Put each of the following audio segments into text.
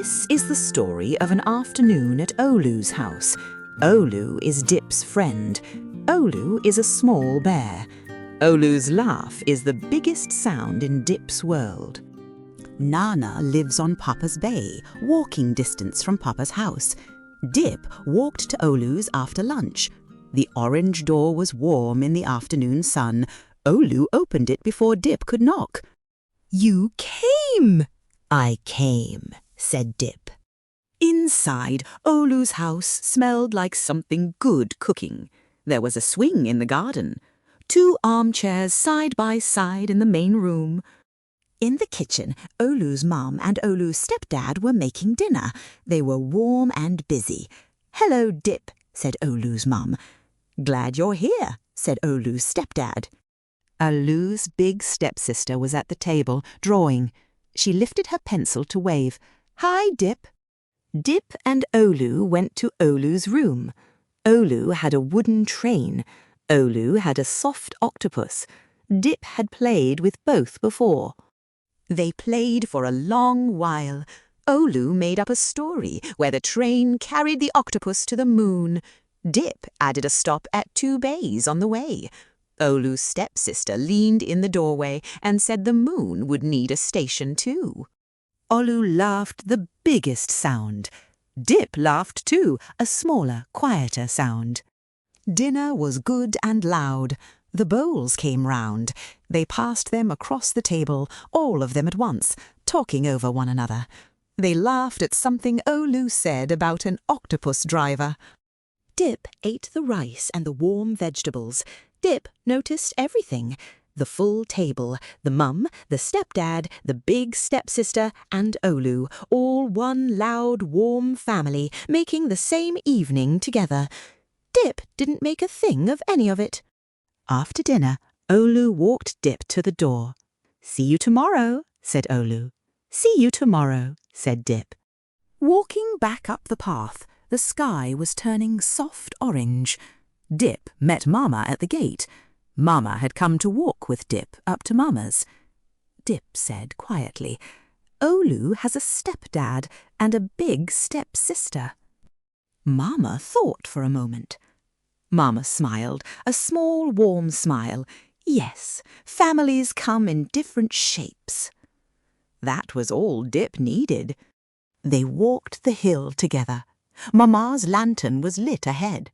This is the story of an afternoon at Olu's house. Olu is Dip's friend. Olu is a small bear. Olu's laugh is the biggest sound in Dip's world. Nana lives on Papa's Bay, walking distance from Papa's house. Dip walked to Olu's after lunch. The orange door was warm in the afternoon sun. Olu opened it before Dip could knock. "You came!" "I came," said Dip. Inside, Olu's house smelled like something good cooking. There was a swing in the garden, 2 armchairs side by side in the main room. In the kitchen, Olu's mum and Olu's stepdad were making dinner. They were warm and busy. "Hello, Dip," said Olu's mum. "Glad you're here," said Olu's stepdad. Olu's big stepsister was at the table, drawing. She lifted her pencil to wave. "Hi, Dip." Dip and Olu went to Olu's room. Olu had a wooden train. Olu had a soft octopus. Dip had played with both before. They played for a long while. Olu made up a story where the train carried the octopus to the moon. Dip added a stop at 2 bays on the way. Olu's stepsister leaned in the doorway and said the moon would need a station too. Olu laughed the biggest sound. Dip laughed too, a smaller, quieter sound. Dinner was good and loud. The bowls came round. They passed them across the table, all of them at once, talking over one another. They laughed at something Olu said about an octopus driver. Dip ate the rice and the warm vegetables. Dip noticed everything. The full table, the mum, the stepdad, the big stepsister, and Olu, all one loud, warm family, making the same evening together. Dip didn't make a thing of any of it. After dinner, Olu walked Dip to the door. "See you tomorrow," said Olu. "See you tomorrow," said Dip. Walking back up the path, the sky was turning soft orange. Dip met Mama at the gate. Mama had come to walk with Dip up to Mama's. Dip said quietly, "Olu has a stepdad and a big stepsister." Mama thought for a moment. Mama smiled, a small warm smile. "Yes, families come in different shapes." That was all Dip needed. They walked the hill together. Mama's lantern was lit ahead.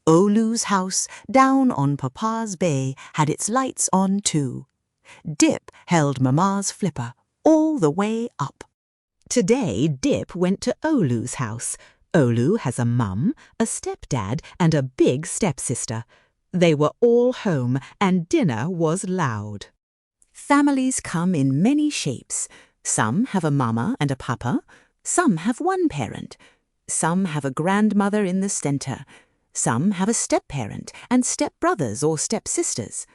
Olu's house down on Papa's Bay had its lights on too. Dip held Mama's flipper all the way up. Today Dip went to Olu's house. Olu has a mum, a stepdad, and a big stepsister. They were all home and dinner was loud. Families come in many shapes. Some have a mama and a papa. Some have one parent. Some have a grandmother in the centre. Some have a step-parent and step-brothers or step-sisters.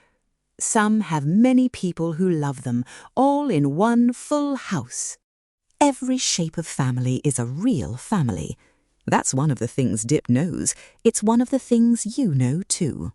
Some have many people who love them, all in one full house. Every shape of family is a real family. That's one of the things Dip knows. It's one of the things you know too.